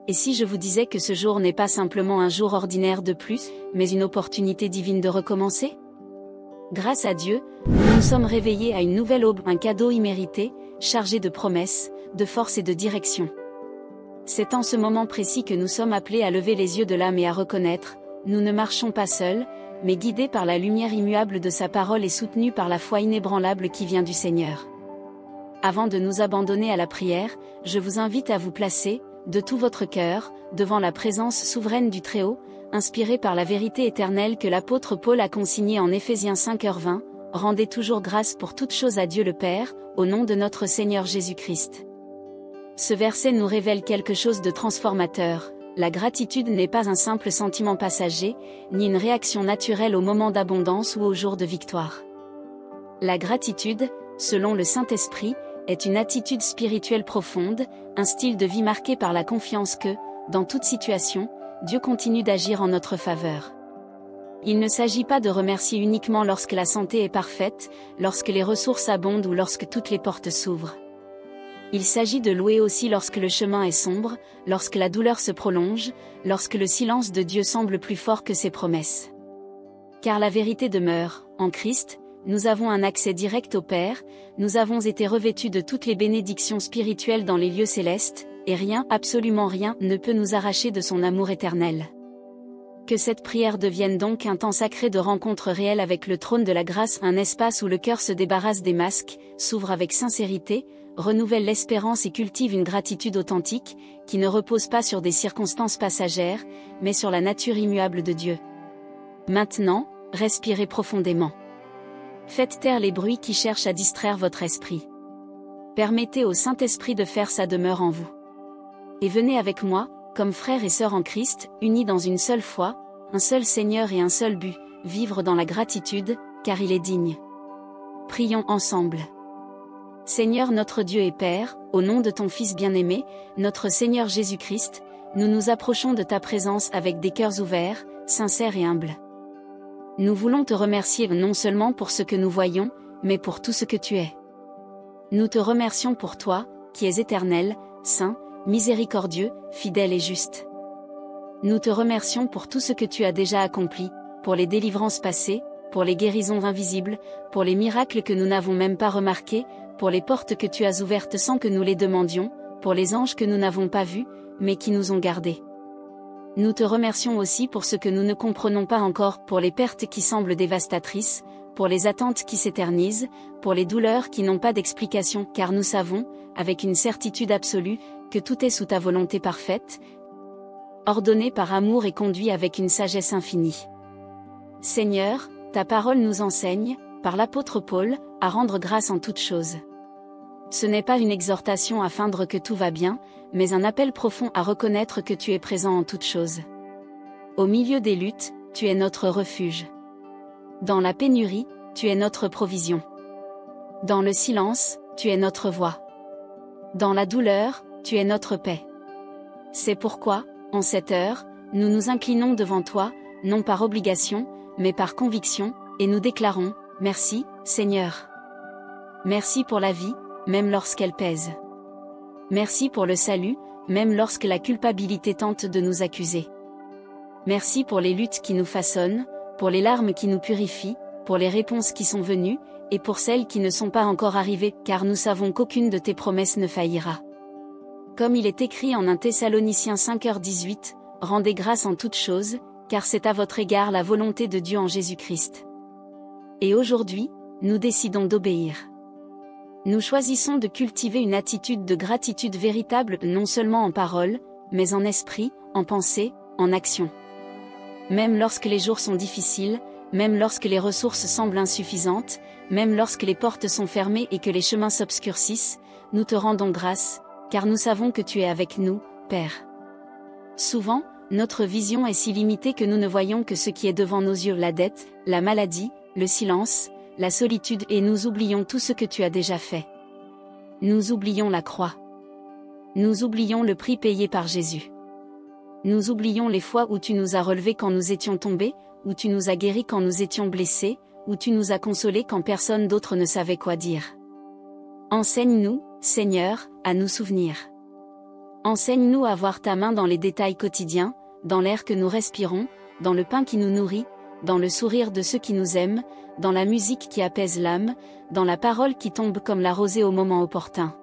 Et si je vous disais que ce jour n'est pas simplement un jour ordinaire de plus, mais une opportunité divine de recommencer? Grâce à Dieu, nous nous sommes réveillés à une nouvelle aube, un cadeau immérité, chargé de promesses, de force et de direction. C'est en ce moment précis que nous sommes appelés à lever les yeux de l'âme et à reconnaître, nous ne marchons pas seuls, mais guidés par la lumière immuable de sa parole et soutenus par la foi inébranlable qui vient du Seigneur. Avant de nous abandonner à la prière, je vous invite à vous placer, de tout votre cœur, devant la présence souveraine du Très-Haut, inspiré par la vérité éternelle que l'apôtre Paul a consignée en Éphésiens 5h20, rendez toujours grâce pour toutes choses à Dieu le Père, au nom de notre Seigneur Jésus-Christ. Ce verset nous révèle quelque chose de transformateur. La gratitude n'est pas un simple sentiment passager, ni une réaction naturelle au moment d'abondance ou au jour de victoire. La gratitude, selon le Saint-Esprit, est une attitude spirituelle profonde, un style de vie marqué par la confiance que, dans toute situation, Dieu continue d'agir en notre faveur. Il ne s'agit pas de remercier uniquement lorsque la santé est parfaite, lorsque les ressources abondent ou lorsque toutes les portes s'ouvrent. Il s'agit de louer aussi lorsque le chemin est sombre, lorsque la douleur se prolonge, lorsque le silence de Dieu semble plus fort que ses promesses. Car la vérité demeure, en Christ, nous avons un accès direct au Père, nous avons été revêtus de toutes les bénédictions spirituelles dans les lieux célestes, et rien, absolument rien, ne peut nous arracher de son amour éternel. Que cette prière devienne donc un temps sacré de rencontre réelle avec le trône de la grâce, un espace où le cœur se débarrasse des masques, s'ouvre avec sincérité, renouvelle l'espérance et cultive une gratitude authentique, qui ne repose pas sur des circonstances passagères, mais sur la nature immuable de Dieu. Maintenant, respirez profondément. Faites taire les bruits qui cherchent à distraire votre esprit. Permettez au Saint-Esprit de faire sa demeure en vous. Et venez avec moi, comme frères et sœurs en Christ, unis dans une seule foi, un seul Seigneur et un seul but, vivre dans la gratitude, car il est digne. Prions ensemble. Seigneur notre Dieu et Père, au nom de ton Fils bien-aimé, notre Seigneur Jésus-Christ, nous nous approchons de ta présence avec des cœurs ouverts, sincères et humbles. Nous voulons te remercier non seulement pour ce que nous voyons, mais pour tout ce que tu es. Nous te remercions pour toi, qui es éternel, saint, miséricordieux, fidèle et juste. Nous te remercions pour tout ce que tu as déjà accompli, pour les délivrances passées, pour les guérisons invisibles, pour les miracles que nous n'avons même pas remarqués, pour les portes que tu as ouvertes sans que nous les demandions, pour les anges que nous n'avons pas vus, mais qui nous ont gardés. Nous te remercions aussi pour ce que nous ne comprenons pas encore, pour les pertes qui semblent dévastatrices, pour les attentes qui s'éternisent, pour les douleurs qui n'ont pas d'explication, car nous savons, avec une certitude absolue, que tout est sous ta volonté parfaite, ordonné par amour et conduit avec une sagesse infinie. Seigneur, ta parole nous enseigne, par l'apôtre Paul, à rendre grâce en toutes choses. Ce n'est pas une exhortation à feindre que tout va bien, mais un appel profond à reconnaître que tu es présent en toutes choses. Au milieu des luttes, tu es notre refuge. Dans la pénurie, tu es notre provision. Dans le silence, tu es notre voix. Dans la douleur, tu es notre paix. C'est pourquoi, en cette heure, nous nous inclinons devant toi, non par obligation, mais par conviction, et nous déclarons, merci, Seigneur. Merci pour la vie, même lorsqu'elle pèse. Merci pour le salut, même lorsque la culpabilité tente de nous accuser. Merci pour les luttes qui nous façonnent, pour les larmes qui nous purifient, pour les réponses qui sont venues, et pour celles qui ne sont pas encore arrivées, car nous savons qu'aucune de tes promesses ne faillira. Comme il est écrit en 1 Thessaloniciens 5h18, rendez grâce en toutes choses, car c'est à votre égard la volonté de Dieu en Jésus-Christ. Et aujourd'hui, nous décidons d'obéir. Nous choisissons de cultiver une attitude de gratitude véritable non seulement en parole, mais en esprit, en pensée, en action. Même lorsque les jours sont difficiles, même lorsque les ressources semblent insuffisantes, même lorsque les portes sont fermées et que les chemins s'obscurcissent, nous te rendons grâce, car nous savons que tu es avec nous, Père. Souvent, notre vision est si limitée que nous ne voyons que ce qui est devant nos yeux, la dette, la maladie, le silence, la solitude, et nous oublions tout ce que tu as déjà fait. Nous oublions la croix. Nous oublions le prix payé par Jésus. Nous oublions les fois où tu nous as relevés quand nous étions tombés, où tu nous as guéris quand nous étions blessés, où tu nous as consolés quand personne d'autre ne savait quoi dire. Enseigne-nous, Seigneur, à nous souvenir. Enseigne-nous à voir ta main dans les détails quotidiens, dans l'air que nous respirons, dans le pain qui nous nourrit, dans le sourire de ceux qui nous aiment, dans la musique qui apaise l'âme, dans la parole qui tombe comme la rosée au moment opportun.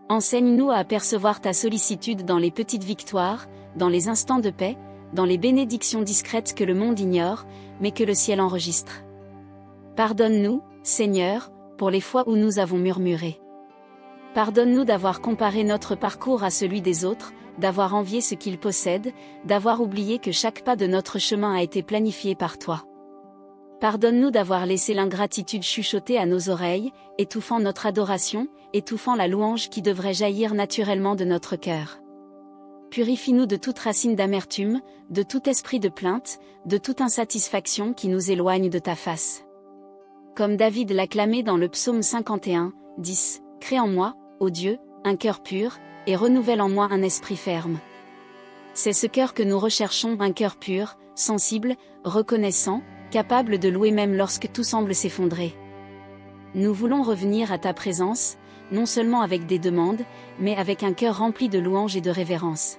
Enseigne-nous à apercevoir ta sollicitude dans les petites victoires, dans les instants de paix, dans les bénédictions discrètes que le monde ignore, mais que le ciel enregistre. Pardonne-nous, Seigneur, pour les fois où nous avons murmuré. Pardonne-nous d'avoir comparé notre parcours à celui des autres, d'avoir envié ce qu'ils possèdent, d'avoir oublié que chaque pas de notre chemin a été planifié par toi. Pardonne-nous d'avoir laissé l'ingratitude chuchoter à nos oreilles, étouffant notre adoration, étouffant la louange qui devrait jaillir naturellement de notre cœur. Purifie-nous de toute racine d'amertume, de tout esprit de plainte, de toute insatisfaction qui nous éloigne de ta face. Comme David l'a clamé dans le psaume 51, 10, « Crée en moi, ô Dieu, un cœur pur, et renouvelle en moi un esprit ferme. » C'est ce cœur que nous recherchons, un cœur pur, sensible, reconnaissant, capable de louer même lorsque tout semble s'effondrer. Nous voulons revenir à ta présence, non seulement avec des demandes, mais avec un cœur rempli de louange et de révérence.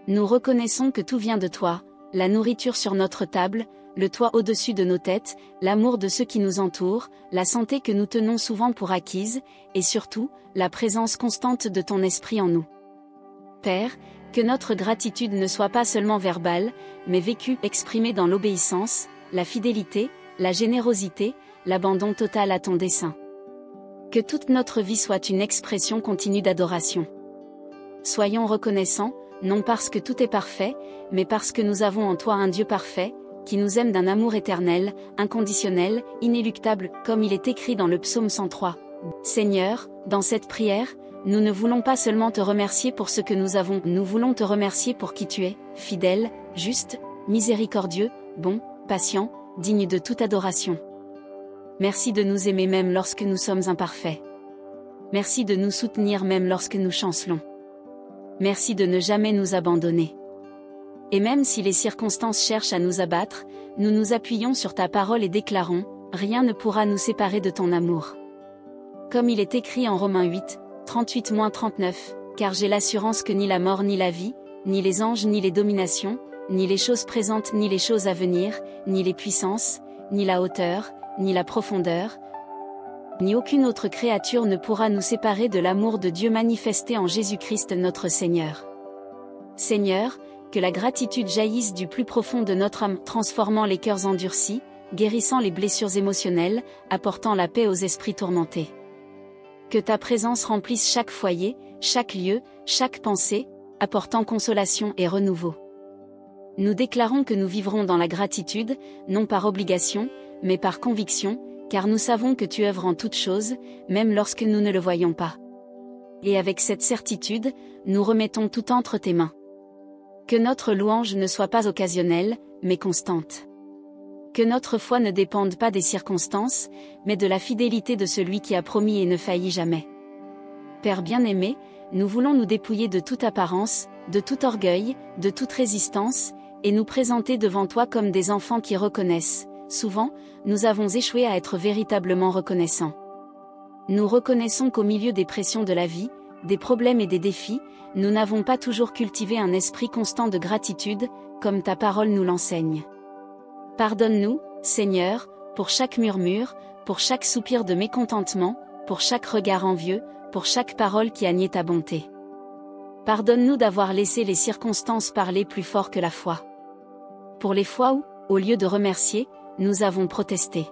Nous reconnaissons que tout vient de toi, la nourriture sur notre table, le toit au-dessus de nos têtes, l'amour de ceux qui nous entourent, la santé que nous tenons souvent pour acquise, et surtout, la présence constante de ton esprit en nous. Père, que notre gratitude ne soit pas seulement verbale, mais vécue, exprimée dans l'obéissance, la fidélité, la générosité, l'abandon total à ton dessein. Que toute notre vie soit une expression continue d'adoration. Soyons reconnaissants, non parce que tout est parfait, mais parce que nous avons en toi un Dieu parfait, qui nous aime d'un amour éternel, inconditionnel, inéluctable, comme il est écrit dans le psaume 103. Seigneur, dans cette prière, nous ne voulons pas seulement te remercier pour ce que nous avons, nous voulons te remercier pour qui tu es, fidèle, juste, miséricordieux, bon, patient, digne de toute adoration. Merci de nous aimer même lorsque nous sommes imparfaits. Merci de nous soutenir même lorsque nous chancelons. Merci de ne jamais nous abandonner. Et même si les circonstances cherchent à nous abattre, nous nous appuyons sur ta parole et déclarons, rien ne pourra nous séparer de ton amour. Comme il est écrit en Romains 8, 38-39, car j'ai l'assurance que ni la mort ni la vie, ni les anges ni les dominations, ni les choses présentes ni les choses à venir, ni les puissances, ni la hauteur, ni la profondeur, ni aucune autre créature ne pourra nous séparer de l'amour de Dieu manifesté en Jésus-Christ notre Seigneur. Seigneur, que la gratitude jaillisse du plus profond de notre âme, transformant les cœurs endurcis, guérissant les blessures émotionnelles, apportant la paix aux esprits tourmentés. Que ta présence remplisse chaque foyer, chaque lieu, chaque pensée, apportant consolation et renouveau. Nous déclarons que nous vivrons dans la gratitude, non par obligation, mais par conviction, car nous savons que tu œuvres en toutes choses, même lorsque nous ne le voyons pas. Et avec cette certitude, nous remettons tout entre tes mains. Que notre louange ne soit pas occasionnelle, mais constante. Que notre foi ne dépende pas des circonstances, mais de la fidélité de celui qui a promis et ne faillit jamais. Père bien-aimé, nous voulons nous dépouiller de toute apparence, de tout orgueil, de toute résistance, et nous présenter devant toi comme des enfants qui reconnaissent. Souvent, nous avons échoué à être véritablement reconnaissants. Nous reconnaissons qu'au milieu des pressions de la vie, des problèmes et des défis, nous n'avons pas toujours cultivé un esprit constant de gratitude, comme ta parole nous l'enseigne. Pardonne-nous, Seigneur, pour chaque murmure, pour chaque soupir de mécontentement, pour chaque regard envieux, pour chaque parole qui a nié ta bonté. Pardonne-nous d'avoir laissé les circonstances parler plus fort que la foi. Pour les fois où, au lieu de remercier, nous avons protesté.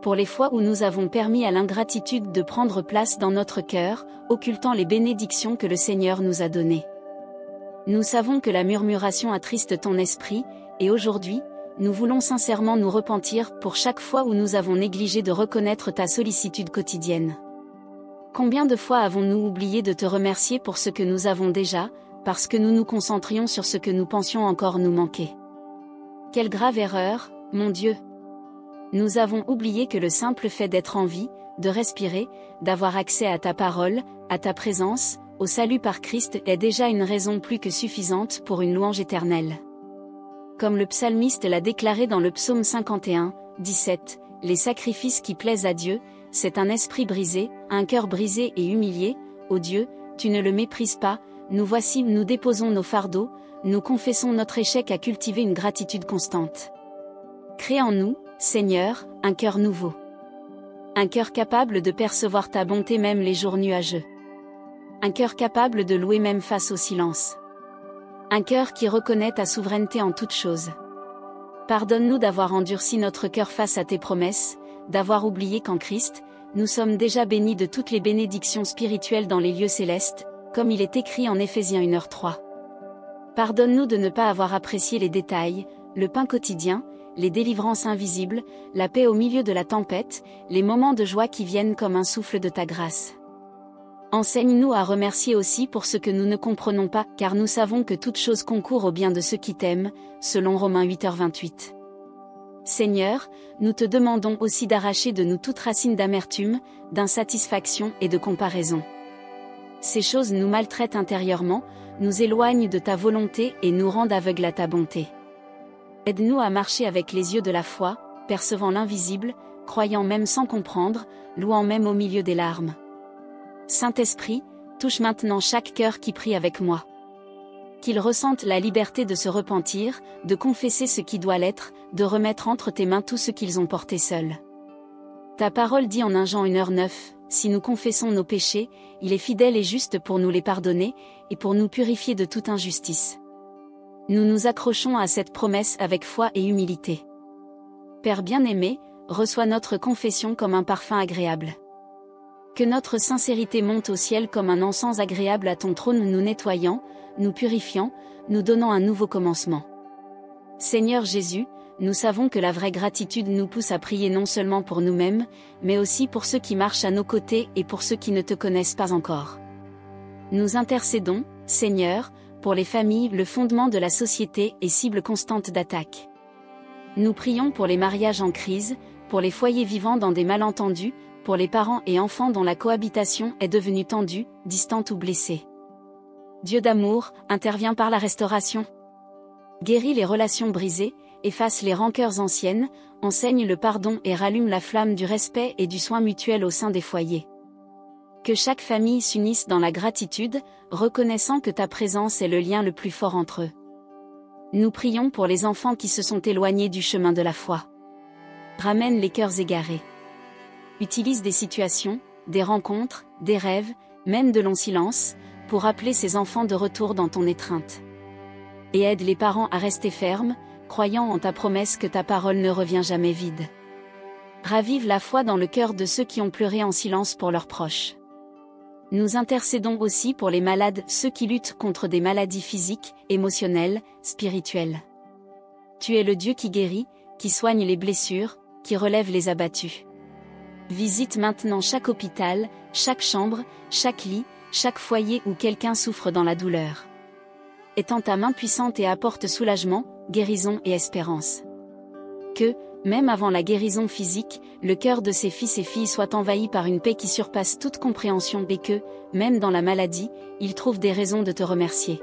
Pour les fois où nous avons permis à l'ingratitude de prendre place dans notre cœur, occultant les bénédictions que le Seigneur nous a données. Nous savons que la murmuration attriste ton esprit, et aujourd'hui, nous voulons sincèrement nous repentir pour chaque fois où nous avons négligé de reconnaître ta sollicitude quotidienne. Combien de fois avons-nous oublié de te remercier pour ce que nous avons déjà, parce que nous nous concentrions sur ce que nous pensions encore nous manquer? Quelle grave erreur, mon Dieu! Nous avons oublié que le simple fait d'être en vie, de respirer, d'avoir accès à ta parole, à ta présence, au salut par Christ est déjà une raison plus que suffisante pour une louange éternelle. Comme le psalmiste l'a déclaré dans le psaume 51, 17, les sacrifices qui plaisent à Dieu, c'est un esprit brisé, un cœur brisé et humilié, ô Dieu, tu ne le méprises pas, nous voici, nous déposons nos fardeaux, nous confessons notre échec à cultiver une gratitude constante. Crée en nous, Seigneur, un cœur nouveau. Un cœur capable de percevoir ta bonté même les jours nuageux. Un cœur capable de louer même face au silence. Un cœur qui reconnaît ta souveraineté en toutes choses. Pardonne-nous d'avoir endurci notre cœur face à tes promesses, d'avoir oublié qu'en Christ, nous sommes déjà bénis de toutes les bénédictions spirituelles dans les lieux célestes, comme il est écrit en Éphésiens 1h3. Pardonne-nous de ne pas avoir apprécié les détails, le pain quotidien, les délivrances invisibles, la paix au milieu de la tempête, les moments de joie qui viennent comme un souffle de ta grâce. Enseigne-nous à remercier aussi pour ce que nous ne comprenons pas, car nous savons que toute chose concourt au bien de ceux qui t'aiment, selon Romains 8h28. Seigneur, nous te demandons aussi d'arracher de nous toute racine d'amertume, d'insatisfaction et de comparaison. Ces choses nous maltraitent intérieurement, nous éloignent de ta volonté et nous rendent aveugles à ta bonté. Aide-nous à marcher avec les yeux de la foi, percevant l'invisible, croyant même sans comprendre, louant même au milieu des larmes. Saint-Esprit, touche maintenant chaque cœur qui prie avec moi. Qu'ils ressentent la liberté de se repentir, de confesser ce qui doit l'être, de remettre entre tes mains tout ce qu'ils ont porté seuls. Ta parole dit en 1 Jean 1h9, si nous confessons nos péchés, il est fidèle et juste pour nous les pardonner, et pour nous purifier de toute injustice. Nous nous accrochons à cette promesse avec foi et humilité. Père bien-aimé, reçois notre confession comme un parfum agréable. Que notre sincérité monte au ciel comme un encens agréable à ton trône, nous nettoyant, nous purifiant, nous donnant un nouveau commencement. Seigneur Jésus, nous savons que la vraie gratitude nous pousse à prier non seulement pour nous-mêmes, mais aussi pour ceux qui marchent à nos côtés et pour ceux qui ne te connaissent pas encore. Nous intercédons, Seigneur, pour les familles, le fondement de la société et cible constante d'attaque. Nous prions pour les mariages en crise, pour les foyers vivant dans des malentendus, pour les parents et enfants dont la cohabitation est devenue tendue, distante ou blessée. Dieu d'amour, intervient par la restauration. Guéris les relations brisées, efface les rancœurs anciennes, enseigne le pardon et rallume la flamme du respect et du soin mutuel au sein des foyers. Que chaque famille s'unisse dans la gratitude, reconnaissant que ta présence est le lien le plus fort entre eux. Nous prions pour les enfants qui se sont éloignés du chemin de la foi. Ramène les cœurs égarés. Utilise des situations, des rencontres, des rêves, même de longs silences, pour appeler ces enfants de retour dans ton étreinte. Et aide les parents à rester fermes, croyant en ta promesse que ta parole ne revient jamais vide. Ravive la foi dans le cœur de ceux qui ont pleuré en silence pour leurs proches. Nous intercédons aussi pour les malades, ceux qui luttent contre des maladies physiques, émotionnelles, spirituelles. Tu es le Dieu qui guérit, qui soigne les blessures, qui relève les abattus. Visite maintenant chaque hôpital, chaque chambre, chaque lit, chaque foyer où quelqu'un souffre dans la douleur. Étends ta main puissante et apporte soulagement, guérison et espérance. Que, même avant la guérison physique, le cœur de ces fils et filles soit envahi par une paix qui surpasse toute compréhension et que, même dans la maladie, ils trouvent des raisons de te remercier.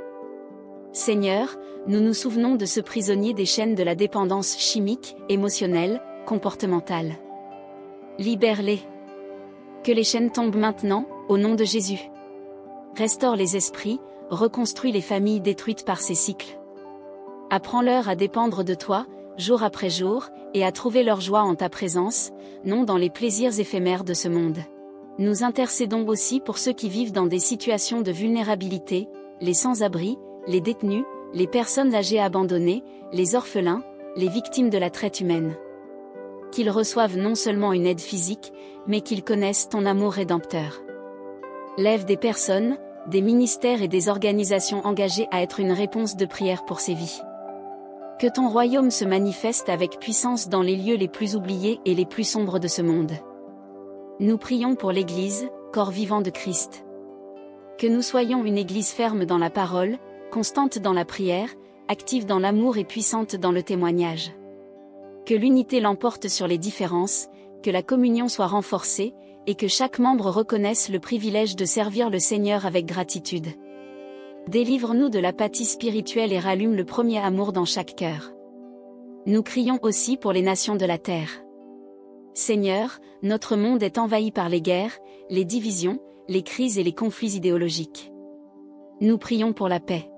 Seigneur, nous nous souvenons de ce prisonnier des chaînes de la dépendance chimique, émotionnelle, comportementale. Libère-les. Que les chaînes tombent maintenant, au nom de Jésus. Restaure les esprits, reconstruis les familles détruites par ces cycles. Apprends-leur à dépendre de toi, jour après jour, et à trouver leur joie en ta présence, non dans les plaisirs éphémères de ce monde. Nous intercédons aussi pour ceux qui vivent dans des situations de vulnérabilité, les sans-abri, les détenus, les personnes âgées abandonnées, les orphelins, les victimes de la traite humaine. Qu'ils reçoivent non seulement une aide physique, mais qu'ils connaissent ton amour rédempteur. Lève des personnes, des ministères et des organisations engagées à être une réponse de prière pour ces vies. Que ton royaume se manifeste avec puissance dans les lieux les plus oubliés et les plus sombres de ce monde. Nous prions pour l'Église, corps vivant de Christ. Que nous soyons une Église ferme dans la parole, constante dans la prière, active dans l'amour et puissante dans le témoignage. Que l'unité l'emporte sur les différences, que la communion soit renforcée, et que chaque membre reconnaisse le privilège de servir le Seigneur avec gratitude. Délivre-nous de l'apathie spirituelle et rallume le premier amour dans chaque cœur. Nous crions aussi pour les nations de la terre. Seigneur, notre monde est envahi par les guerres, les divisions, les crises et les conflits idéologiques. Nous prions pour la paix.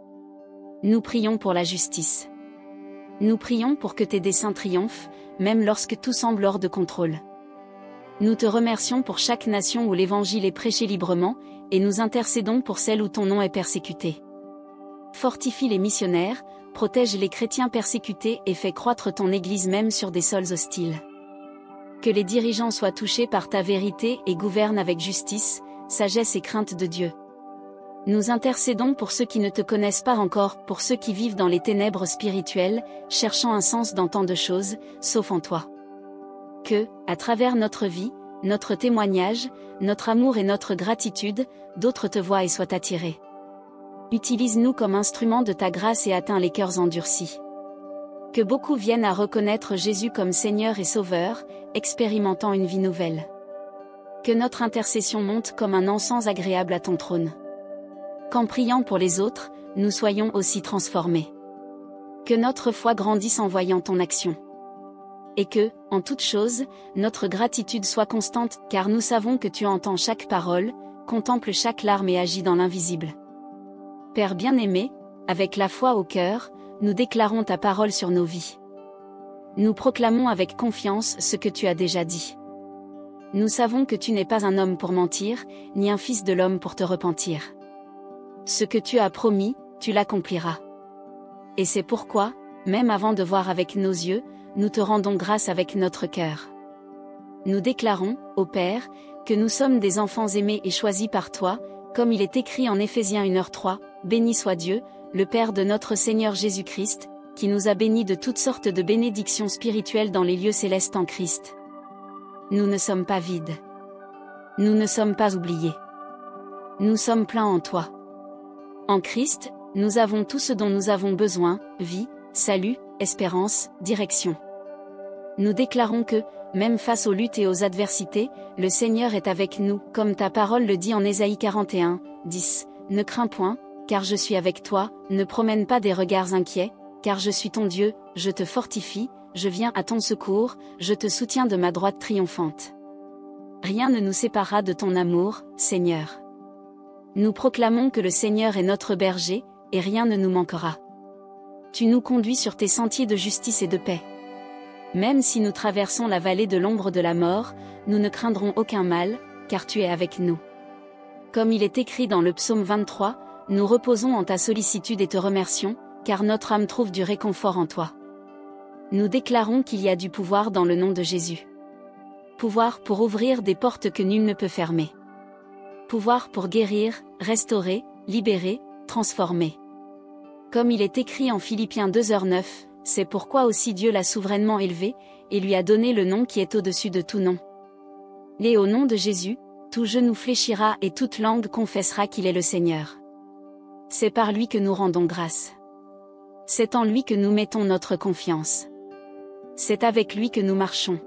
Nous prions pour la justice. Nous prions pour que tes desseins triomphent, même lorsque tout semble hors de contrôle. Nous te remercions pour chaque nation où l'Évangile est prêché librement, et nous intercédons pour celle où ton nom est persécuté. Fortifie les missionnaires, protège les chrétiens persécutés et fais croître ton Église même sur des sols hostiles. Que les dirigeants soient touchés par ta vérité et gouvernent avec justice, sagesse et crainte de Dieu. Nous intercédons pour ceux qui ne te connaissent pas encore, pour ceux qui vivent dans les ténèbres spirituelles, cherchant un sens dans tant de choses, sauf en toi. Que, à travers notre vie, notre témoignage, notre amour et notre gratitude, d'autres te voient et soient attirés. Utilise-nous comme instruments de ta grâce et atteins les cœurs endurcis. Que beaucoup viennent à reconnaître Jésus comme Seigneur et Sauveur, expérimentant une vie nouvelle. Que notre intercession monte comme un encens agréable à ton trône. Qu'en priant pour les autres, nous soyons aussi transformés. Que notre foi grandisse en voyant ton action. Et que, en toute chose, notre gratitude soit constante, car nous savons que tu entends chaque parole, contemples chaque larme et agis dans l'invisible. Père bien-aimé, avec la foi au cœur, nous déclarons ta parole sur nos vies. Nous proclamons avec confiance ce que tu as déjà dit. Nous savons que tu n'es pas un homme pour mentir, ni un fils de l'homme pour te repentir. Ce que tu as promis, tu l'accompliras. Et c'est pourquoi, même avant de voir avec nos yeux, nous te rendons grâce avec notre cœur. Nous déclarons, ô Père, que nous sommes des enfants aimés et choisis par toi, comme il est écrit en Éphésiens 1h3, béni soit Dieu, le Père de notre Seigneur Jésus-Christ, qui nous a bénis de toutes sortes de bénédictions spirituelles dans les lieux célestes en Christ. Nous ne sommes pas vides. Nous ne sommes pas oubliés. Nous sommes pleins en toi. En Christ, nous avons tout ce dont nous avons besoin, vie, salut, espérance, direction. Nous déclarons que, même face aux luttes et aux adversités, le Seigneur est avec nous, comme ta parole le dit en Ésaïe 41, 10. Ne crains point, car je suis avec toi, ne promène pas des regards inquiets, car je suis ton Dieu, je te fortifie, je viens à ton secours, je te soutiens de ma droite triomphante. Rien ne nous séparera de ton amour, Seigneur. Nous proclamons que le Seigneur est notre berger, et rien ne nous manquera. Tu nous conduis sur tes sentiers de justice et de paix. Même si nous traversons la vallée de l'ombre de la mort, nous ne craindrons aucun mal, car tu es avec nous. Comme il est écrit dans le psaume 23, nous reposons en ta sollicitude et te remercions, car notre âme trouve du réconfort en toi. Nous déclarons qu'il y a du pouvoir dans le nom de Jésus. Pouvoir pour ouvrir des portes que nul ne peut fermer. Pouvoir pour guérir, restaurer, libérer, transformer. Comme il est écrit en Philippiens 2h9, c'est pourquoi aussi Dieu l'a souverainement élevé, et lui a donné le nom qui est au-dessus de tout nom. Et au nom de Jésus, tout genou fléchira et toute langue confessera qu'il est le Seigneur. C'est par lui que nous rendons grâce. C'est en lui que nous mettons notre confiance. C'est avec lui que nous marchons.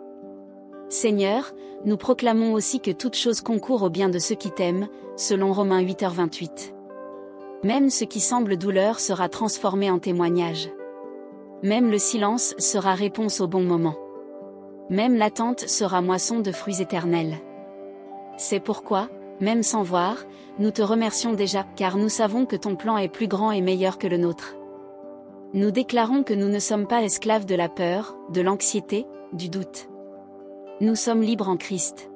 Seigneur, nous proclamons aussi que toute chose concourt au bien de ceux qui t'aiment, selon Romains 8h28. Même ce qui semble douleur sera transformé en témoignage. Même le silence sera réponse au bon moment. Même l'attente sera moisson de fruits éternels. C'est pourquoi, même sans voir, nous te remercions déjà, car nous savons que ton plan est plus grand et meilleur que le nôtre. Nous déclarons que nous ne sommes pas esclaves de la peur, de l'anxiété, du doute. Nous sommes libres en Christ.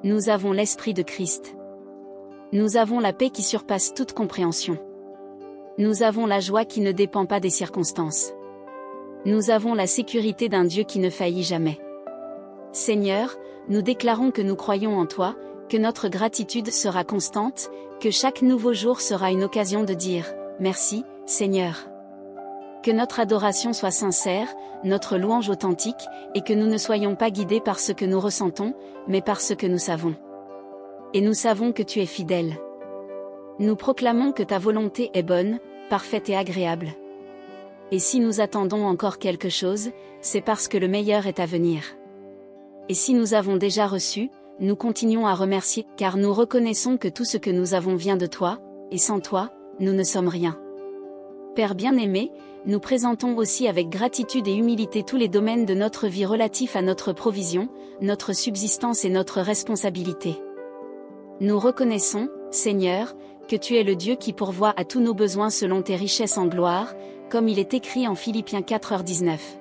Nous avons l'Esprit de Christ. Nous avons la paix qui surpasse toute compréhension. Nous avons la joie qui ne dépend pas des circonstances. Nous avons la sécurité d'un Dieu qui ne faillit jamais. Seigneur, nous déclarons que nous croyons en toi, que notre gratitude sera constante, que chaque nouveau jour sera une occasion de dire « Merci, Seigneur ». Que notre adoration soit sincère, notre louange authentique, et que nous ne soyons pas guidés par ce que nous ressentons, mais par ce que nous savons. Et nous savons que tu es fidèle. Nous proclamons que ta volonté est bonne, parfaite et agréable. Et si nous attendons encore quelque chose, c'est parce que le meilleur est à venir. Et si nous avons déjà reçu, nous continuons à remercier, car nous reconnaissons que tout ce que nous avons vient de toi, et sans toi, nous ne sommes rien. Père bien-aimé, nous présentons aussi avec gratitude et humilité tous les domaines de notre vie relatifs à notre provision, notre subsistance et notre responsabilité. Nous reconnaissons, Seigneur, que tu es le Dieu qui pourvoit à tous nos besoins selon tes richesses en gloire, comme il est écrit en Philippiens 4:19.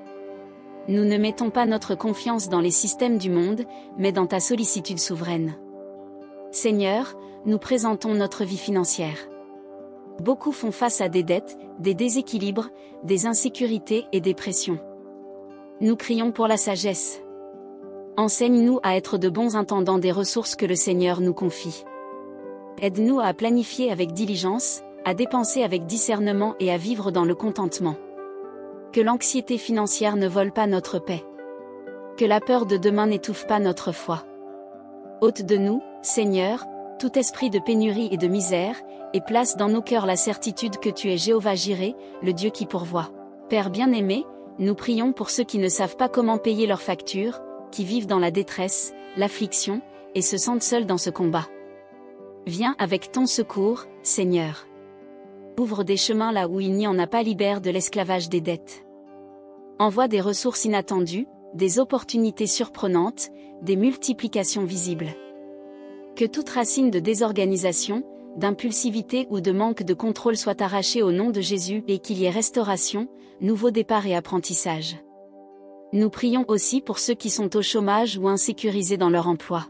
Nous ne mettons pas notre confiance dans les systèmes du monde, mais dans ta sollicitude souveraine. Seigneur, nous présentons notre vie financière. Beaucoup font face à des dettes, des déséquilibres, des insécurités et des pressions. Nous crions pour la sagesse. Enseigne-nous à être de bons intendants des ressources que le Seigneur nous confie. Aide-nous à planifier avec diligence, à dépenser avec discernement et à vivre dans le contentement. Que l'anxiété financière ne vole pas notre paix. Que la peur de demain n'étouffe pas notre foi. Ôte de nous, Seigneur, tout esprit de pénurie et de misère, et place dans nos cœurs la certitude que tu es Jéhovah Jireh, le Dieu qui pourvoit. Père bien-aimé, nous prions pour ceux qui ne savent pas comment payer leurs factures, qui vivent dans la détresse, l'affliction, et se sentent seuls dans ce combat. Viens avec ton secours, Seigneur. Ouvre des chemins là où il n'y en a pas, libère de l'esclavage des dettes. Envoie des ressources inattendues, des opportunités surprenantes, des multiplications visibles. Que toute racine de désorganisation, d'impulsivité ou de manque de contrôle soit arrachée au nom de Jésus et qu'il y ait restauration, nouveau départ et apprentissage. Nous prions aussi pour ceux qui sont au chômage ou insécurisés dans leur emploi.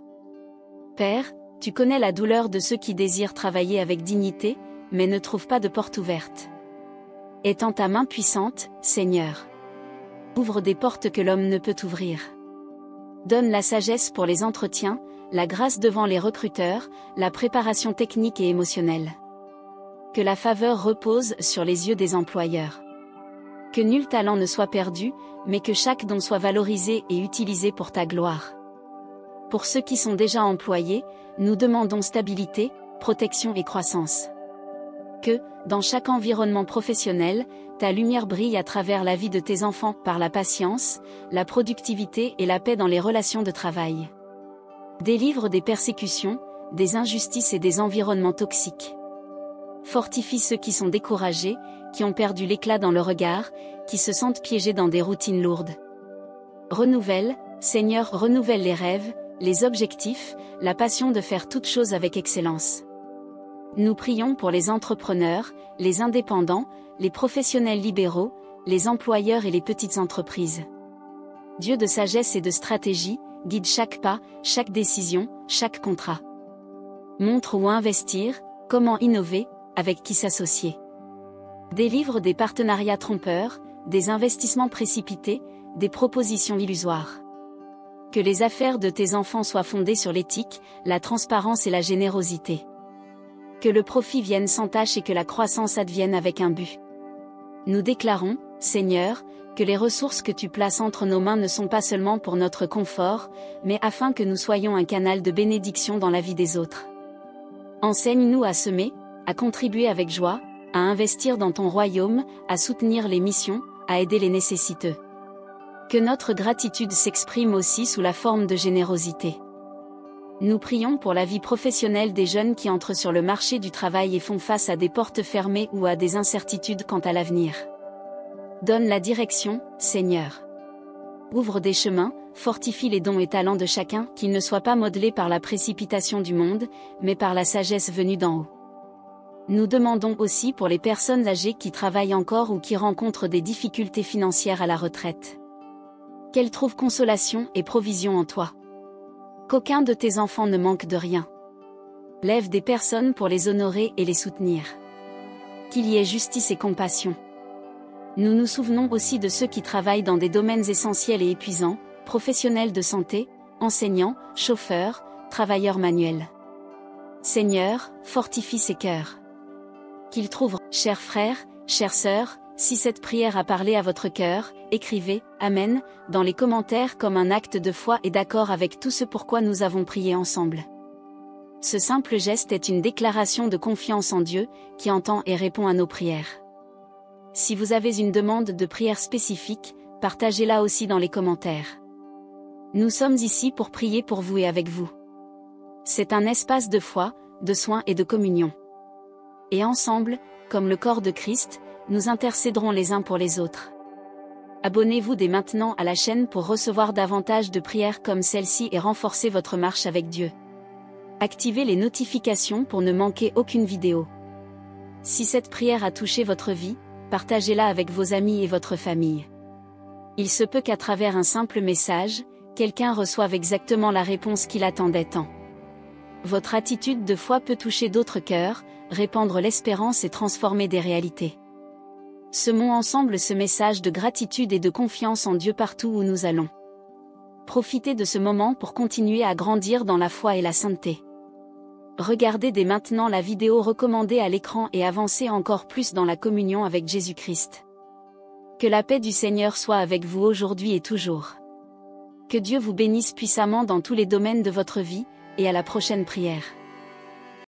Père, tu connais la douleur de ceux qui désirent travailler avec dignité, mais ne trouvent pas de porte ouverte. Étends ta main puissante, Seigneur. Ouvre des portes que l'homme ne peut ouvrir. Donne la sagesse pour les entretiens, la grâce devant les recruteurs, la préparation technique et émotionnelle. Que la faveur repose sur les yeux des employeurs. Que nul talent ne soit perdu, mais que chaque don soit valorisé et utilisé pour ta gloire. Pour ceux qui sont déjà employés, nous demandons stabilité, protection et croissance. Que, dans chaque environnement professionnel, ta lumière brille à travers la vie de tes enfants par la patience, la productivité et la paix dans les relations de travail. Délivre des persécutions, des injustices et des environnements toxiques. Fortifie ceux qui sont découragés, qui ont perdu l'éclat dans le regard, qui se sentent piégés dans des routines lourdes. Renouvelle, Seigneur, renouvelle les rêves, les objectifs, la passion de faire toutes choses avec excellence. Nous prions pour les entrepreneurs, les indépendants, les professionnels libéraux, les employeurs et les petites entreprises. Dieu de sagesse et de stratégie, guide chaque pas, chaque décision, chaque contrat. Montre où investir, comment innover, avec qui s'associer. Délivre des partenariats trompeurs, des investissements précipités, des propositions illusoires. Que les affaires de tes enfants soient fondées sur l'éthique, la transparence et la générosité. Que le profit vienne sans tâche et que la croissance advienne avec un but. Nous déclarons, Seigneur, que les ressources que tu places entre nos mains ne sont pas seulement pour notre confort, mais afin que nous soyons un canal de bénédiction dans la vie des autres. Enseigne-nous à semer, à contribuer avec joie, à investir dans ton royaume, à soutenir les missions, à aider les nécessiteux. Que notre gratitude s'exprime aussi sous la forme de générosité. Nous prions pour la vie professionnelle des jeunes qui entrent sur le marché du travail et font face à des portes fermées ou à des incertitudes quant à l'avenir. Donne la direction, Seigneur. Ouvre des chemins, fortifie les dons et talents de chacun, qu'ils ne soient pas modelés par la précipitation du monde, mais par la sagesse venue d'en haut. Nous demandons aussi pour les personnes âgées qui travaillent encore ou qui rencontrent des difficultés financières à la retraite. Qu'elles trouvent consolation et provision en toi. Qu'aucun de tes enfants ne manque de rien. Lève des personnes pour les honorer et les soutenir. Qu'il y ait justice et compassion. Nous nous souvenons aussi de ceux qui travaillent dans des domaines essentiels et épuisants, professionnels de santé, enseignants, chauffeurs, travailleurs manuels. Seigneur, fortifie ces cœurs. Qu'ils trouvent, chers frères, chères sœurs, si cette prière a parlé à votre cœur, écrivez « Amen » dans les commentaires comme un acte de foi et d'accord avec tout ce pourquoi nous avons prié ensemble. Ce simple geste est une déclaration de confiance en Dieu, qui entend et répond à nos prières. Si vous avez une demande de prière spécifique, partagez-la aussi dans les commentaires. Nous sommes ici pour prier pour vous et avec vous. C'est un espace de foi, de soins et de communion. Et ensemble, comme le corps de Christ, nous intercéderons les uns pour les autres. Abonnez-vous dès maintenant à la chaîne pour recevoir davantage de prières comme celle-ci et renforcer votre marche avec Dieu. Activez les notifications pour ne manquer aucune vidéo. Si cette prière a touché votre vie, partagez-la avec vos amis et votre famille. Il se peut qu'à travers un simple message, quelqu'un reçoive exactement la réponse qu'il attendait tant. Votre attitude de foi peut toucher d'autres cœurs, répandre l'espérance et transformer des réalités. Semons ensemble ce message de gratitude et de confiance en Dieu partout où nous allons. Profitez de ce moment pour continuer à grandir dans la foi et la sainteté. Regardez dès maintenant la vidéo recommandée à l'écran et avancez encore plus dans la communion avec Jésus-Christ. Que la paix du Seigneur soit avec vous aujourd'hui et toujours. Que Dieu vous bénisse puissamment dans tous les domaines de votre vie, et à la prochaine prière.